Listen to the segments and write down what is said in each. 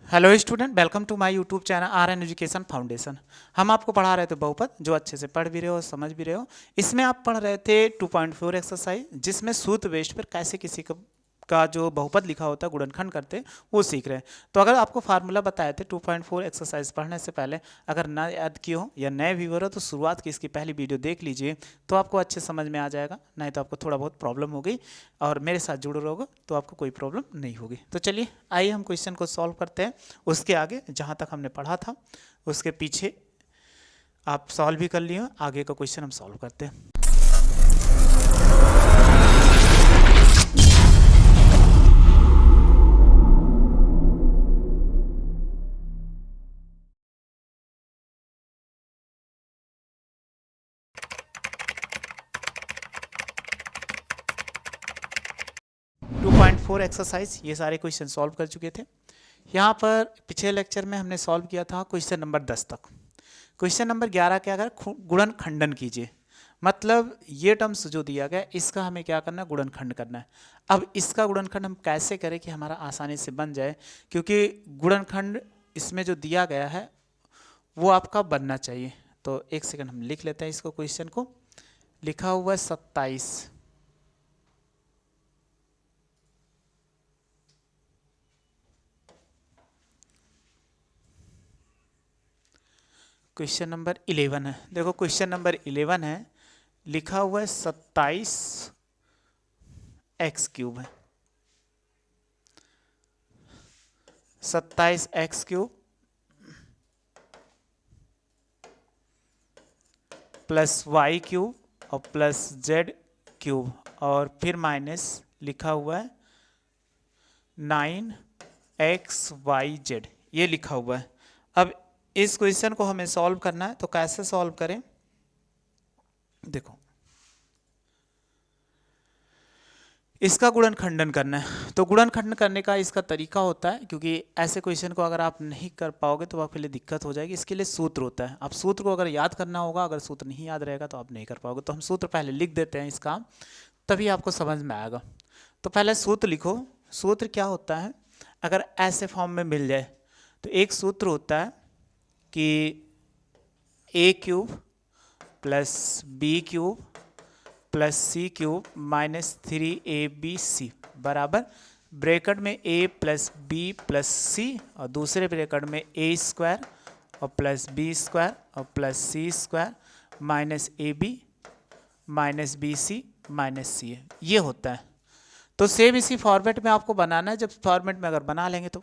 Hello student, welcome to my YouTube channel R N education foundation. हम आपको पढ़ा रहे थे बहुपद, जो अच्छे से पढ़ भी रहे हो, समझ भी रहे हो। इसमें आप पढ़ रहे थे 2.4 एक्सरसाइज, जिसमें सूत्र बेस्ड पर कैसे किसी का जो बहुपद लिखा होता है गुणनखंड करते वो सीख रहे हैं। तो अगर आपको फार्मूला बताए थे 2.4 एक्सरसाइज पढ़ने से पहले, अगर ना याद किए हो या नए व्यूअर हो तो शुरुआत की इसकी पहली वीडियो देख लीजिए, तो आपको अच्छे समझ में आ जाएगा। नहीं तो आपको थोड़ा बहुत प्रॉब्लम होगी, और मेरे साथ जुड़े रहोगे तो आपको कोई प्रॉब्लम नहीं होगी। तो चलिए आइए हम क्वेश्चन को सॉल्व करते हैं। उसके आगे जहाँ तक हमने पढ़ा था उसके पीछे आप सॉल्व भी कर लिए, आगे का क्वेश्चन हम सॉल्व करते हैं। 2.4 एक्सरसाइज ये सारे क्वेश्चन सॉल्व कर चुके थे। यहाँ पर पिछले लेक्चर में हमने सॉल्व किया था क्वेश्चन नंबर 10 तक। क्वेश्चन नंबर 11 क्या अगर गुणनखंडन कीजिए, मतलब ये टर्म्स जो दिया गया इसका हमें क्या करना है, गुणनखंड करना है। अब इसका गुणनखंड हम कैसे करें कि हमारा आसानी से बन जाए, क्योंकि गुणनखंड इसमें जो दिया गया है वो आपका बनना चाहिए। तो एक सेकंड हम लिख लेते हैं इसको, क्वेश्चन को। लिखा हुआ है 27। क्वेश्चन नंबर 11 है। देखो क्वेश्चन नंबर 11 है, लिखा हुआ है 27 एक्स क्यूब है। 27 x cube plus y cube और प्लस जेड क्यूब, और फिर माइनस लिखा हुआ है 9xyz, ये लिखा हुआ है। अब इस क्वेश्चन को हमें सॉल्व करना है, तो कैसे सॉल्व करें। देखो इसका गुणनखंडन करना है, तो गुणनखंडन करने का इसका तरीका होता है, क्योंकि ऐसे क्वेश्चन को अगर आप नहीं कर पाओगे तो आपके लिए दिक्कत हो जाएगी। इसके लिए सूत्र होता है। आप सूत्र को अगर याद करना होगा, अगर सूत्र नहीं याद रहेगा तो आप नहीं कर पाओगे। तो हम सूत्र पहले लिख देते हैं इसका, तभी आपको समझ में आएगा। तो पहले सूत्र लिखो। सूत्र क्या होता है, अगर ऐसे फॉर्म में मिल जाए तो एक सूत्र होता है कि A cube plus B cube plus C cube minus 3ab बराबर ब्रैकेट में a plus B plus C, और दूसरे ब्रैकेट में a स्क्वायर और प्लस बी स्क्वायर और plus C square minus ab minus B C minus C है, ये होता है। तो सेम इसी फॉर्मेट में आपको बनाना है। जब फॉर्मेट में अगर बना लेंगे तो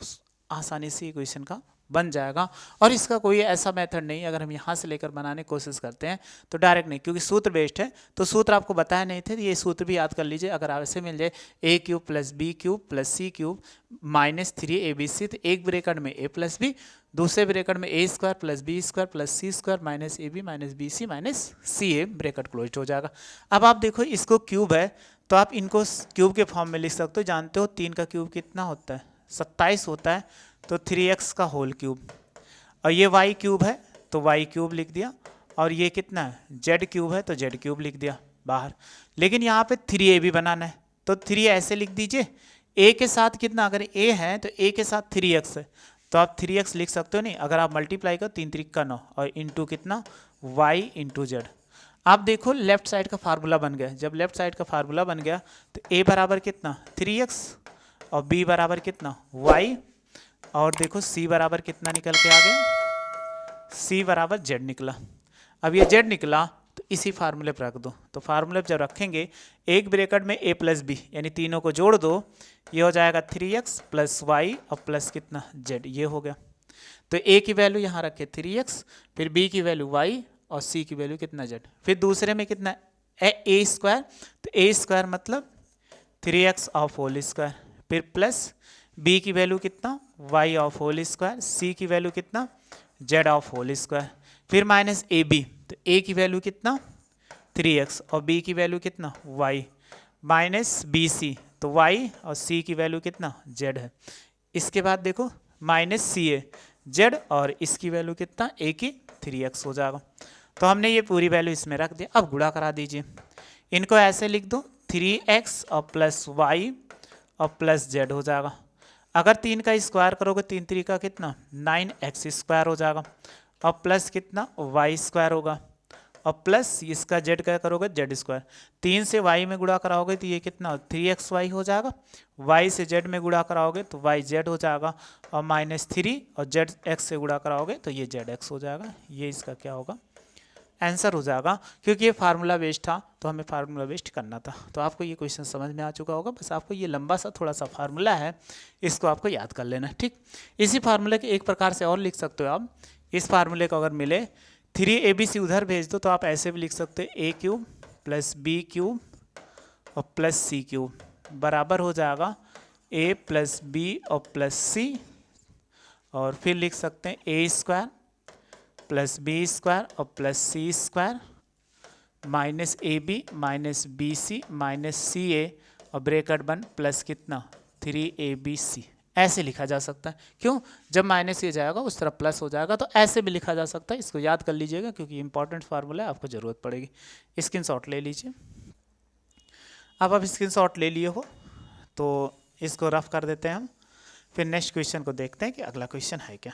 आसानी से इक्वेशन का बन जाएगा। और इसका कोई ऐसा मेथड नहीं, अगर हम यहाँ से लेकर बनाने की कोशिश करते हैं तो डायरेक्ट नहीं, क्योंकि सूत्र बेस्ड है। तो सूत्र आपको बताया नहीं थे, ये सूत्र भी याद कर लीजिए। अगर ऐसे मिल जाए A cube plus B cube plus C cube minus 3abc, तो एक ब्रैकेट में a प्लस बी, दूसरे ब्रैकेट में a square plus B square plus C square minus ab minus B C minus C A, bracket close हो जाएगा। अब आप देखो इसको क्यूब है तो आप इनको क्यूब के फॉर्म में लिख सकते हो। जानते हो 3 का क्यूब कितना होता है, 27 होता है। तो 3x का होल क्यूब, और ये y क्यूब है तो y क्यूब लिख दिया, और ये कितना है z क्यूब है तो z क्यूब लिख दिया बाहर। लेकिन यहाँ पे 3a भी बनाना है, तो 3 ऐसे लिख दीजिए। a के साथ कितना, अगर a है तो a के साथ 3x है, तो आप 3x लिख सकते हो। नहीं, अगर आप मल्टीप्लाई करो 3 3 का 9 और इंटू कितना y इंटू जेड। आप देखो लेफ्ट साइड का फार्मूला बन गया। जब लेफ्ट साइड का फार्मूला बन गया तो a बराबर कितना 3x और b बराबर कितना y, और देखो c बराबर कितना निकल के आ गया, c बराबर z निकला। अब ये z निकला तो इसी फार्मूले पर रख दो। तो फार्मूले पर जब रखेंगे एक ब्रैकेट में a प्लस बी, यानी तीनों को जोड़ दो, ये हो जाएगा 3x प्लस वाई और प्लस कितना z, ये हो गया। तो a की वैल्यू यहाँ रखे 3x, फिर b की वैल्यू y और c की वैल्यू कितना z। फिर दूसरे में कितना a स्क्वायर, तो a स्क्वायर मतलब 3x ऑफ होल स्क्वायर, फिर प्लस b की वैल्यू कितना y of whole square, c की वैल्यू कितना z ऑफ होल स्क्वायर, फिर माइनस ab, तो a की वैल्यू कितना 3x और b की वैल्यू कितना y, माइनस bc, तो y और c की वैल्यू कितना z है। इसके बाद देखो माइनस ca z, और इसकी वैल्यू कितना a की 3x हो जाएगा। तो हमने ये पूरी वैल्यू इसमें रख दी। अब गुणा करा दीजिए, इनको ऐसे लिख दो 3x और प्लस y और प्लस z हो जाएगा। अगर 3 का स्क्वायर करोगे 3 3 का कितना 9x स्क्वायर हो जाएगा, और प्लस कितना y स्क्वायर होगा, और प्लस इसका z क्या करोगे z स्क्वायर। 3 से y में गुणा कराओगे तो ये कितना 3xy हो जाएगा, y से z में गुणा कराओगे तो yz हो जाएगा, और -3 और zx से गुणा कराओगे तो ये zx हो जाएगा। ये इसका क्या होगा आंसर हो जाएगा। क्योंकि ये फार्मूला बेस्ड था तो हमें फार्मूला बेस्ड करना था। तो आपको ये क्वेश्चन समझ में आ चुका होगा। बस आपको ये लंबा सा थोड़ा सा फार्मूला है, इसको आपको याद कर लेना। ठीक, इसी फार्मूले के एक प्रकार से और लिख सकते हो आप। इस फार्मूले को अगर मिले 3abc उधर भेज दो तो आप ऐसे भी लिख सकते हो a³ + b³ और +c³ बराबर हो जाएगा a + b और +c, और फिर लिख सकते हैं a² + b² और +c² -ab -bc -ca और ब्रैकेट बन प्लस कितना 3abc। ऐसे लिखा जा सकता है। क्यों, जब माइनस ये जाएगा उस तरफ प्लस हो जाएगा, तो ऐसे भी लिखा जा सकता है। इसको याद कर लीजिएगा क्योंकि इंपॉर्टेंट फार्मूला है, आपको ज़रूरत पड़ेगी। स्क्रीनशॉट ले लीजिए। अब आप स्क्रीनशॉट ले लिए हो तो इसको रफ कर देते हैं हम, फिर नेक्स्ट क्वेश्चन को देखते हैं कि अगला क्वेश्चन है क्या।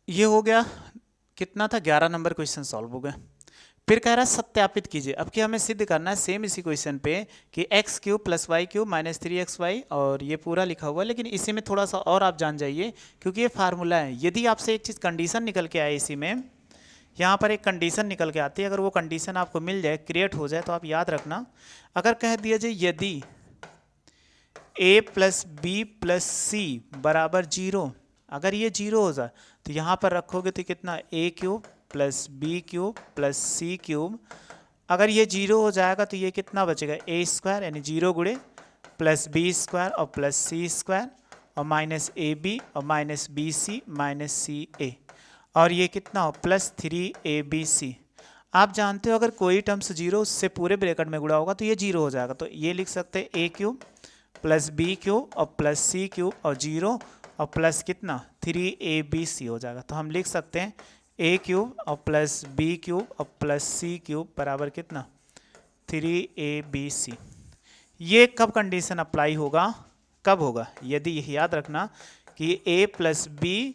ये हो गया, कितना था 11 नंबर क्वेश्चन सॉल्व हो गया। फिर कह रहा है सत्यापित कीजिए। अब कि हमें सिद्ध करना है सेम इसी क्वेश्चन पे कि x³ + y³ -3xy, और ये पूरा लिखा हुआ है, लेकिन इसी में थोड़ा सा और आप जान जाइए क्योंकि ये फार्मूला है। यदि आपसे एक चीज़ कंडीशन निकल के आए, इसी में यहाँ पर एक कंडीशन निकल के आती है, अगर वो कंडीशन आपको मिल जाए, क्रिएट हो जाए, तो आप याद रखना। अगर कह दिया जाए यदि a + b + c = 0, अगर ये 0 हो जाए तो यहाँ पर रखोगे तो कितना a³ + b³ + c³। अगर ये 0 हो जाएगा तो ये कितना बचेगा a² यानी 0 गुणे +b² और +c² और -ab और -bc -ca, और ये कितना हो +3abc। आप जानते हो अगर कोई टर्म्स 0 उससे पूरे ब्रैकेट में गुणा होगा तो ये 0 हो जाएगा। तो ये लिख सकते हैं a³ + b³ और +c³ और 0 और प्लस कितना 3abc हो जाएगा। तो हम लिख सकते हैं a³ और +b³ और +c³ बराबर कितना 3abc। ये कब कंडीशन अप्लाई होगा, कब होगा, यदि ये याद रखना कि a + b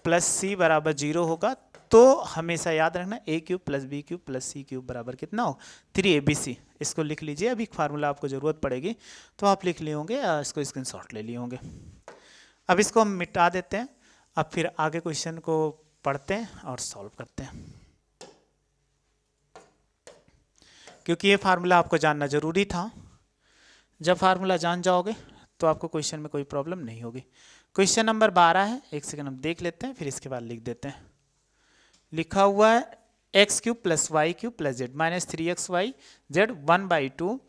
+ c = 0 होगा, तो हमेशा याद रखना a³ + b³ + c³ बराबर कितना हो 3abc। इसको लिख लीजिए, अभी फार्मूला आपको ज़रूरत पड़ेगी तो आप लिख लिए होंगे, इसको स्क्रीनशॉट ले लिए होंगे। अब इसको हम मिटा देते हैं। अब फिर आगे क्वेश्चन को पढ़ते हैं और सॉल्व करते हैं, क्योंकि ये फार्मूला आपको जानना ज़रूरी था। जब फार्मूला जान जाओगे तो आपको क्वेश्चन में कोई प्रॉब्लम नहीं होगी। क्वेश्चन नंबर 12 है, एक सेकंड हम देख लेते हैं, फिर इसके बाद लिख देते हैं। लिखा हुआ है x³ + y³ + z -3xy z 1/2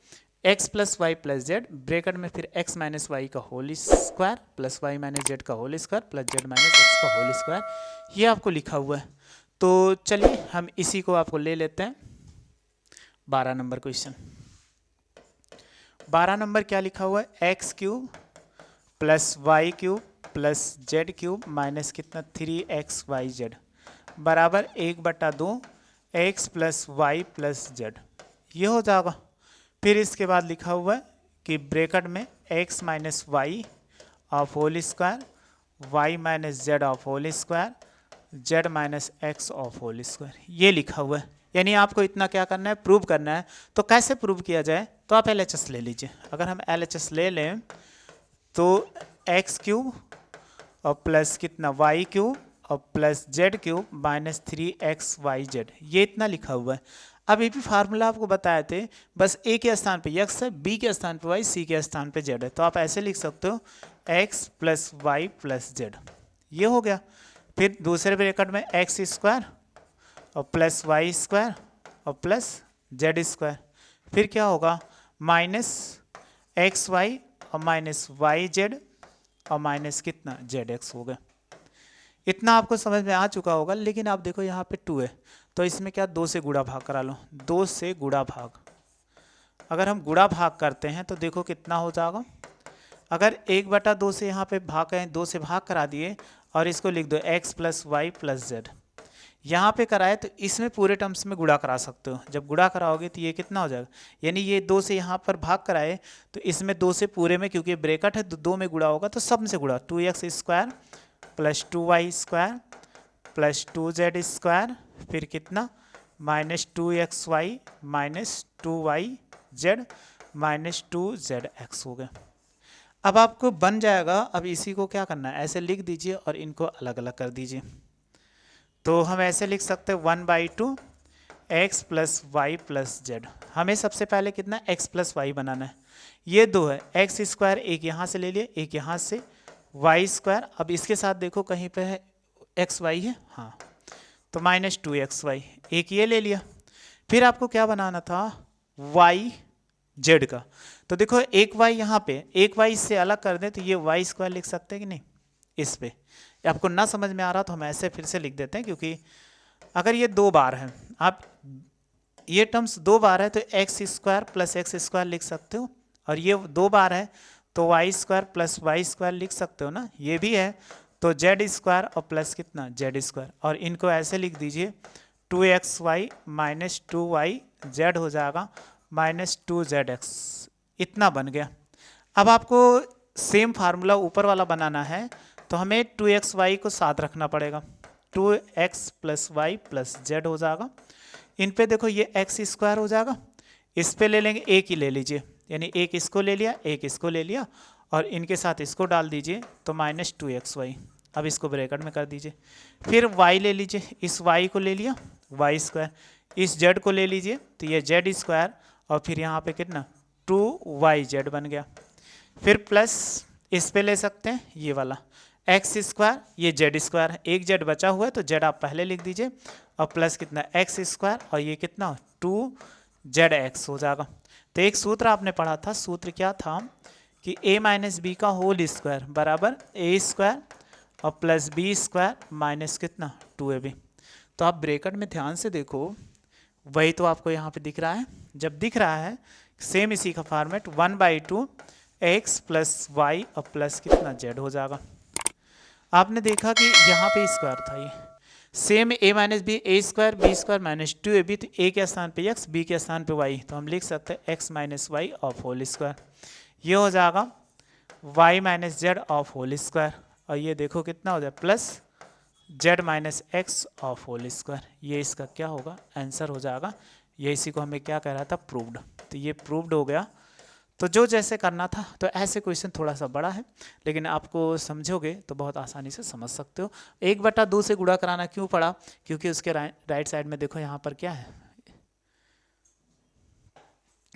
x + y + z bracket में फिर x - y का होल स्क्वायर + y - z का होल स्क्वायर + z - x का होल स्क्वायर, ये आपको लिखा हुआ है। तो चलिए हम इसी को आपको ले लेते हैं। 12 नंबर क्वेश्चन, 12 नंबर क्या लिखा हुआ है x³ + y³ + z³ माइनस कितना 3xyz बराबर 1/2 x + y + z, ये हो जाएगा। फिर इसके बाद लिखा हुआ है कि ब्रैकेट में x - y of whole square y - z of whole square z - x of whole square, ये लिखा हुआ है। यानी आपको इतना क्या करना है, प्रूव करना है। तो कैसे प्रूव किया जाए, तो आप LHS ले लीजिए। अगर हम LHS ले लें तो x³ और प्लस कितना y³ और प्लस z³ माइनस 3xyz, ये इतना लिखा हुआ है। अब ये भी फार्मूला आपको बताए थे, बस a के स्थान पे x है, b के स्थान पे y, c के स्थान पे z है। तो आप ऐसे लिख सकते हो x + y + z, ये हो गया। फिर दूसरे ब्रैकेट में x² और प्लस y² और प्लस z², फिर क्या होगा -xy और -yz और माइनस कितना zx हो गया। इतना आपको समझ में आ चुका होगा। लेकिन आप देखो यहाँ पे 2 है, तो इसमें क्या 2 से गुणा भाग करा लो, 2 से गुणा भाग। अगर हम गुणा भाग करते हैं तो देखो कितना हो जाएगा अगर 1/2 से यहाँ पे भाग करें, 2 से भाग करा दिए और इसको लिख दो x plus y plus z. यहाँ पे कराए तो इसमें पूरे टर्म्स में गुणा करा सकते हो। जब गुणा कराओगे तो ये कितना हो जाएगा, यानी ये 2 से यहाँ पर भाग कराए तो इसमें 2 से पूरे में, क्योंकि ब्रैकेट है तो 2 में गुणा होगा तो सब से गुणा, 2x square plus 2y square plus 2z square, फिर कितना -2xy minus 2yz minus 2zx हो गया। अब आपको बन जाएगा। अब इसी को क्या करना है, ऐसे लिख दीजिए और इनको अलग अलग कर दीजिए। तो हम ऐसे लिख सकते हैं 1/2 x plus y plus z. हमें सबसे पहले कितना x प्लस वाई बनाना है। ये 2 है, x स्क्वायर एक यहाँ से ले लिए, एक यहाँ से y स्क्वायर। अब इसके साथ देखो कहीं पे है एक्स वाई है, हाँ, तो -2xy एक ये ले लिया। फिर आपको क्या बनाना था, y z का। तो देखो एक y यहाँ पे, एक y इससे अलग कर दें तो ये y स्क्वायर लिख सकते हैं कि नहीं। इस पे आपको ना समझ में आ रहा तो हम ऐसे फिर से लिख देते हैं, क्योंकि अगर ये 2 बार है, आप ये टर्म्स 2 बार है तो x square plus x square लिख सकते हो, और ये 2 बार है तो y square plus y square लिख सकते हो ना। ये भी है तो जेड स्क्वायर और प्लस कितना जेड स्क्वायर, और इनको ऐसे लिख दीजिए 2xy माइनस 2yz हो जाएगा माइनस 2zx। इतना बन गया। अब आपको सेम फार्मूला ऊपर वाला बनाना है तो हमें 2xy को साथ रखना पड़ेगा, 2x plus y plus Z हो जाएगा। इन पे देखो ये x स्क्वायर हो जाएगा, इस पे ले लेंगे एक ही ले लीजिए, यानी एक इसको ले लिया एक इसको ले लिया और इनके साथ इसको डाल दीजिए तो -2xy। अब इसको ब्रैकेट में कर दीजिए। फिर y ले लीजिए, इस y को ले लिया वाई स्क्वायर, इस z को ले लीजिए तो ये जेड स्क्वायर, और फिर यहाँ पे कितना 2yz बन गया। फिर प्लस इस पे ले सकते हैं ये वाला एक्स स्क्वायर, ये जेड स्क्वायर है, एक जेड बचा हुआ है तो जेड आप पहले लिख दीजिए, और प्लस कितना एक्स स्क्वायर और ये कितना 2zx हो जाएगा। तो एक सूत्र आपने पढ़ा था, सूत्र क्या था कि a माइनस बी का होल स्क्वायर बराबर a स्क्वायर और प्लस बी स्क्वायर माइनस कितना 2ab। तो आप ब्रैकेट में ध्यान से देखो, वही तो आपको यहाँ पे दिख रहा है। जब दिख रहा है सेम इसी का फॉर्मेट 1/2 x प्लस वाई और प्लस कितना z हो जाएगा। आपने देखा कि यहाँ पे स्क्वायर था, ये same a minus b a square b square minus 2ab, तो a के स्थान पे x, b के स्थान पे y, तो हम लिख सकते हैं x minus y of whole square. ये हो जाएगा y minus z of whole square, और ये देखो कितना हो जाए plus z minus x of whole square. ये इसका क्या होगा आंसर हो जाएगा। ये इसी को हमें क्या कह रहा था प्रूव्ड, तो ये प्रूव्ड हो गया। तो जो जैसे करना था, तो ऐसे क्वेश्चन थोड़ा सा बड़ा है लेकिन आपको समझोगे तो बहुत आसानी से समझ सकते हो। 1/2 से गुणा कराना क्यों पड़ा, क्योंकि उसके राइट साइड में देखो यहाँ पर क्या है,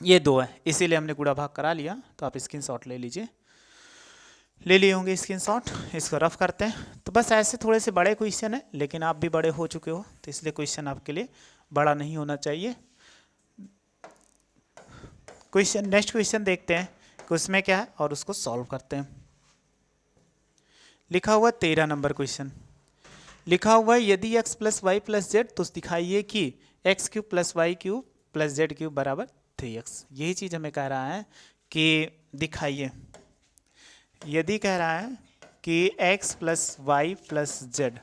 ये 2 है, इसीलिए हमने गुणा भाग करा लिया। तो आप स्क्रीनशॉट ले लीजिए, ले लिए होंगे स्क्रीनशॉट। इसको रफ करते हैं। तो बस ऐसे थोड़े से बड़े क्वेश्चन है, लेकिन आप भी बड़े हो चुके हो तो इसलिए क्वेश्चन आपके लिए बड़ा नहीं होना चाहिए। क्वेश्चन नेक्स्ट क्वेश्चन देखते हैं कि उसमें क्या है और उसको सॉल्व करते हैं। लिखा हुआ 13 नंबर क्वेश्चन लिखा हुआ है, यदि x plus y plus z तो दिखाइए कि x cube plus y cube plus z cube बराबर 3x। यही चीज़ हमें कह रहा है कि दिखाइए। यदि कह रहा है कि x plus y plus z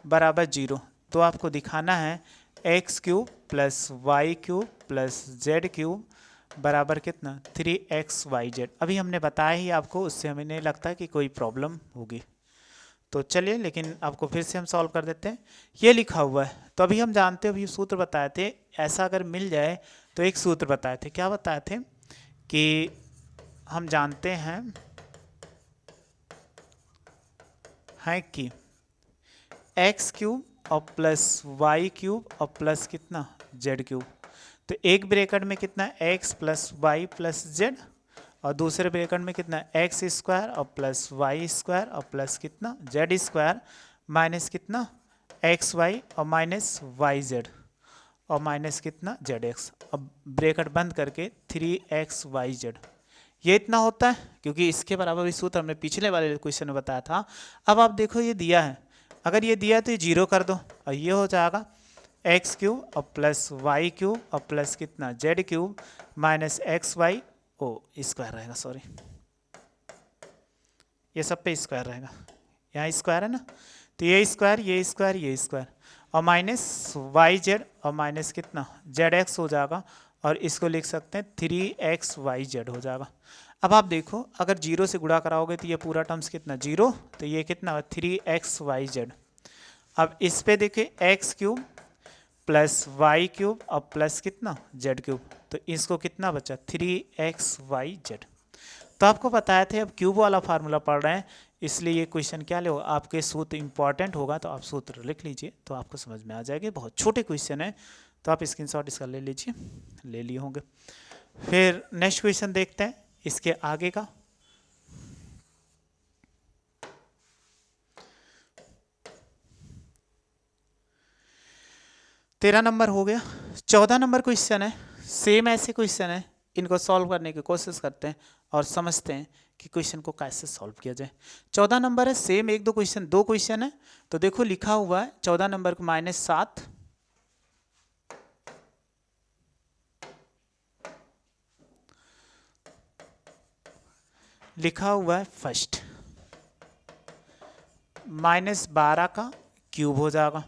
बराबर 0, तो आपको दिखाना है x cube plus y cube plus z cube बराबर कितना 3xyz। अभी हमने बताया ही आपको, उससे हमें नहीं लगता कि कोई प्रॉब्लम होगी। तो चलिए, लेकिन आपको फिर से हम सॉल्व कर देते हैं। ये लिखा हुआ है तो अभी हम जानते हैं, अभी सूत्र बताए थे, ऐसा अगर मिल जाए तो एक सूत्र बताए थे। क्या बताए थे कि हम जानते हैं कि एक्स क्यूब और प्लस वाई क्यूब और प्लस कितना जेड क्यूब, तो एक ब्रैकेट में कितना x plus y plus z, और दूसरे ब्रैकेट में कितना एक्स स्क्वायर और प्लस वाई स्क्वायर और प्लस कितना जेड स्क्वायर माइनस कितना एक्स वाई और माइनस वाई जेड और माइनस कितना जेड एक्स, अब ब्रैकेट बंद करके 3xyz। ये इतना होता है, क्योंकि इसके बराबर भी सूत्र हमने पिछले वाले क्वेश्चन में बताया था। अब आप देखो ये दिया है, अगर ये दिया है तो ये 0 कर दो और ये हो जाएगा एक्स क्यूब और प्लस वाई क्यूब और प्लस कितना z cube minus x y ओ स्क्वायर रहेगा, सॉरी ये सब पे स्क्वायर रहेगा, यहाँ स्क्वायर है ना, तो ये स्क्वायर ये स्क्वायर ये स्क्वायर, और माइनस वाई जेड और माइनस कितना जेड एक्स हो जाएगा, और इसको लिख सकते हैं 3xyz हो जाएगा। अब आप देखो अगर जीरो से गुणा कराओगे तो ये पूरा टर्म्स कितना जीरो, तो ये कितना 3xyz। अब इस पे देखिए x cube plus y cube और प्लस कितना जेड क्यूब, तो इसको कितना बचा 3xyz। तो आपको बताया थे अब क्यूब वाला फार्मूला पढ़ रहे हैं, इसलिए ये क्वेश्चन क्या ले आपके सूत्र इंपॉर्टेंट होगा, तो आप सूत्र लिख लीजिए तो आपको समझ में आ जाएगा। बहुत छोटे क्वेश्चन है, तो आप स्क्रीनशॉट इसका ले लीजिए, ले लिए होंगे। फिर नेक्स्ट क्वेश्चन देखते हैं इसके आगे का। तेरह नंबर हो गया। 14 नंबर क्वेश्चन है, सेम ऐसे क्वेश्चन है, इनको सॉल्व करने की कोशिश करते हैं और समझते हैं कि क्वेश्चन को कैसे सॉल्व किया जाए। 14 नंबर है, सेम एक दो क्वेश्चन है, तो देखो लिखा हुआ है 14 नंबर को -7 लिखा हुआ है फर्स्ट, -12 का क्यूब हो जाएगा,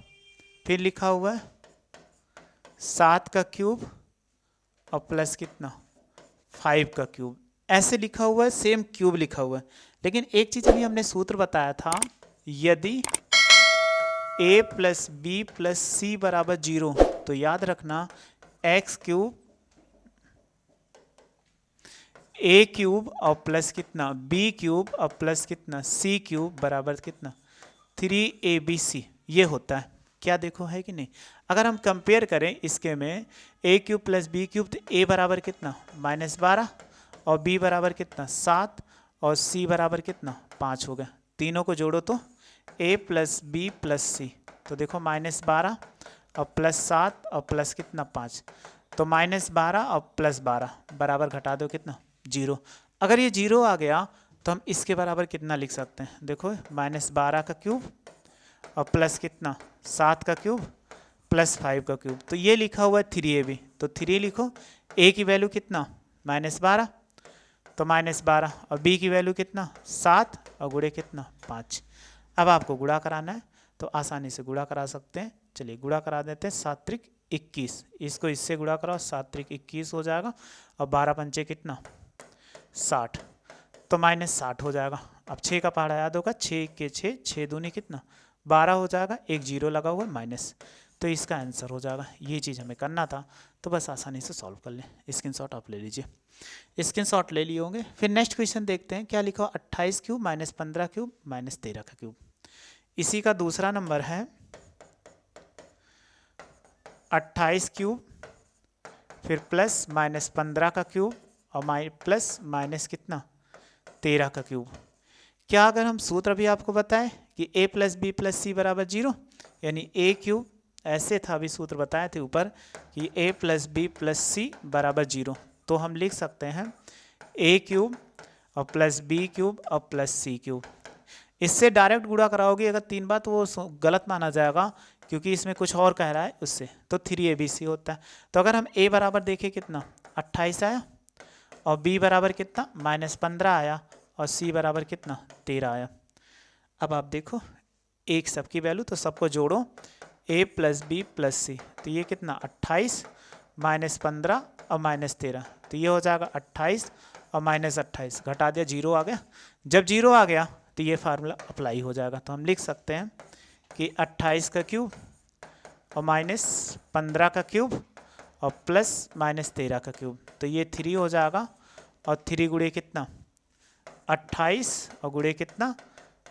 फिर लिखा हुआ है 7 का क्यूब और प्लस कितना 5 का क्यूब, ऐसे लिखा हुआ है, सेम क्यूब लिखा हुआ है। लेकिन एक चीज अभी हमने सूत्र बताया था, यदि a प्लस बी प्लस सी बराबर 0, तो याद रखना एक्स क्यूब a क्यूब और प्लस कितना b क्यूब और प्लस कितना c क्यूब बराबर कितना 3abc, ये होता है। क्या देखो है कि नहीं, अगर हम कंपेयर करें इसके में a cube plus B cube, तो a बराबर कितना -12 और b बराबर कितना 7 और c बराबर कितना 5 हो गया। तीनों को जोड़ो तो a प्लस बी प्लस सी, तो देखो -12 और +7 और प्लस कितना 5, तो -12 और +12 बराबर घटा दो कितना 0। अगर ये 0 आ गया तो हम इसके बराबर कितना लिख सकते हैं, देखो -12 का क्यूब और प्लस कितना 7 का क्यूब प्लस 5 का क्यूब, तो ये लिखा हुआ है 3ab, तो 3 लिखो, a की वैल्यू कितना -12, तो -12 और b की वैल्यू कितना 7 और गुणे कितना 5। अब आपको गुणा कराना है तो आसानी से गुणा करा सकते हैं, चलिए गुणा करा देते हैं। 7 त्रिक 21, इसको इससे गुणा कराओ, 7 त्रिक 21 हो जाएगा, और 12 पंचे कितना 60, तो -60 हो जाएगा। अब 6 का पहाड़ा याद होगा, 6 के 6, 6 दूनी कितना 12 हो जाएगा, एक जीरो लगा हुआ माइनस, तो इसका आंसर हो जाएगा। ये चीज़ हमें करना था, तो बस आसानी से सॉल्व कर लें। स्क्रीनशॉट आप ले लीजिए, स्क्रीनशॉट ले लिए होंगे। फिर नेक्स्ट क्वेश्चन देखते हैं, क्या लिखा हो 28 क्यूब -15 क्यूब -13 का क्यूब। इसी का दूसरा नंबर है 28 क्यूब फिर प्लस -15 का क्यूब और प्लस माइनस कितना 13 का क्यूब। क्या अगर हम सूत्र भी आपको बताएं कि a प्लस बी प्लस सी बराबर 0, यानी a क्यूब, ऐसे था अभी सूत्र बताए थे ऊपर कि a प्लस बी प्लस सी बराबर 0, तो हम लिख सकते हैं a क्यूब और प्लस बी क्यूब और प्लस सी क्यूब। इससे डायरेक्ट गुणा कराओगे अगर 3 बार तो वो गलत माना जाएगा, क्योंकि इसमें कुछ और कह रहा है उससे, तो 3abc होता है। तो अगर हम a बराबर देखें कितना 28 आया, और b बराबर कितना -15 आया, और c बराबर कितना 13 आया। अब आप देखो एक सबकी वैल्यू, तो सबको जोड़ो, a प्लस बी प्लस सी, तो ये कितना 28 -15 और -13, तो ये हो जाएगा 28 और -28, घटा दिया 0 आ गया। जब 0 आ गया तो ये फार्मूला अप्लाई हो जाएगा, तो हम लिख सकते हैं कि 28 का क्यूब और -15 का क्यूब और प्लस -13 का क्यूब, तो ये 3 हो जाएगा, और 3 गुणे कितना 28 और गुणे कितना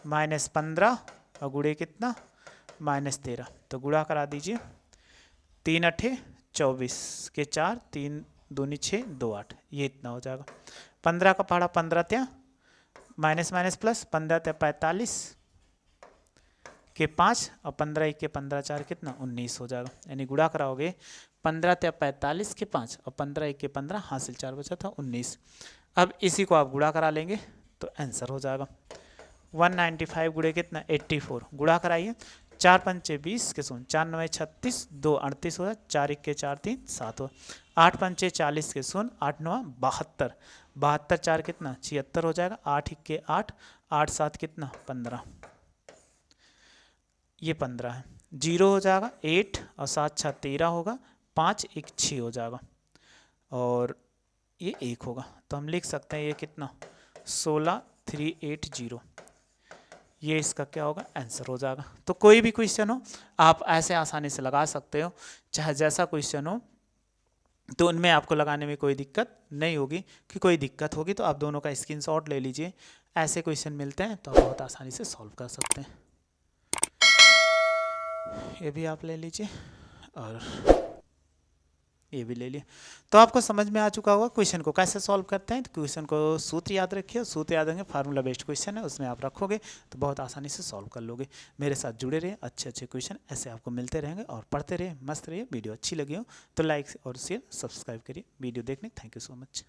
-15 और गुणे कितना -13, तो गुणा करा दीजिए। 3 अठे 24 के 4, 3 दूनी 6 2 8, ये इतना हो जाएगा। 15 का पहाड़ा 15 त्या माइनस माइनस प्लस, 15 त्या 45 के 5 और 15 1 के 15 4 कितना 19 हो जाएगा। यानी गुणा कराओगे 15 त्या 45 के 5 और 15 1 के 15, हासिल 4 बचा था 19। अब इसी को आप गुणा करा लेंगे तो आंसर हो जाएगा 195 गुणे कितना 84। गुणा कराइए, 4 पंचे 20 के 0, 4 9 36, 2 38 होगा, 4 1 4 3 7 होगा, 8 पंचे 40 के 0, 8 9 72, 72 4 कितना 76 हो जाएगा, 8 1 8, 8 7 कितना 15, ये 15 है, 0 हो जाएगा, 8 और 7 6 13 होगा, 5 1 6 हो जाएगा और ये 1 होगा। तो हम लिख सकते हैं ये कितना 16380, ये इसका क्या होगा आंसर हो जाएगा। तो कोई भी क्वेश्चन हो आप ऐसे आसानी से लगा सकते हो, चाहे जैसा क्वेश्चन हो, तो उनमें आपको लगाने में कोई दिक्कत नहीं होगी। कि कोई दिक्कत होगी तो आप दोनों का स्क्रीनशॉट ले लीजिए, ऐसे क्वेश्चन मिलते हैं तो आप बहुत आसानी से सॉल्व कर सकते हैं। ये भी आप ले लीजिए और ये भी ले लिए। तो आपको समझ में आ चुका होगा क्वेश्चन को कैसे सॉल्व करते हैं। तो क्वेश्चन को सूत्र याद रखिए, सूत्र याद रखेंगे, फार्मूला बेस्ड क्वेश्चन है, उसमें आप रखोगे तो बहुत आसानी से सॉल्व कर लोगे। मेरे साथ जुड़े रहिए, अच्छे अच्छे क्वेश्चन ऐसे आपको मिलते रहेंगे और पढ़ते रहिए, मस्त रहिए। वीडियो अच्छी लगी हो तो लाइक और शेयर सब्सक्राइब करिए। वीडियो देखने थैंक यू सो मच।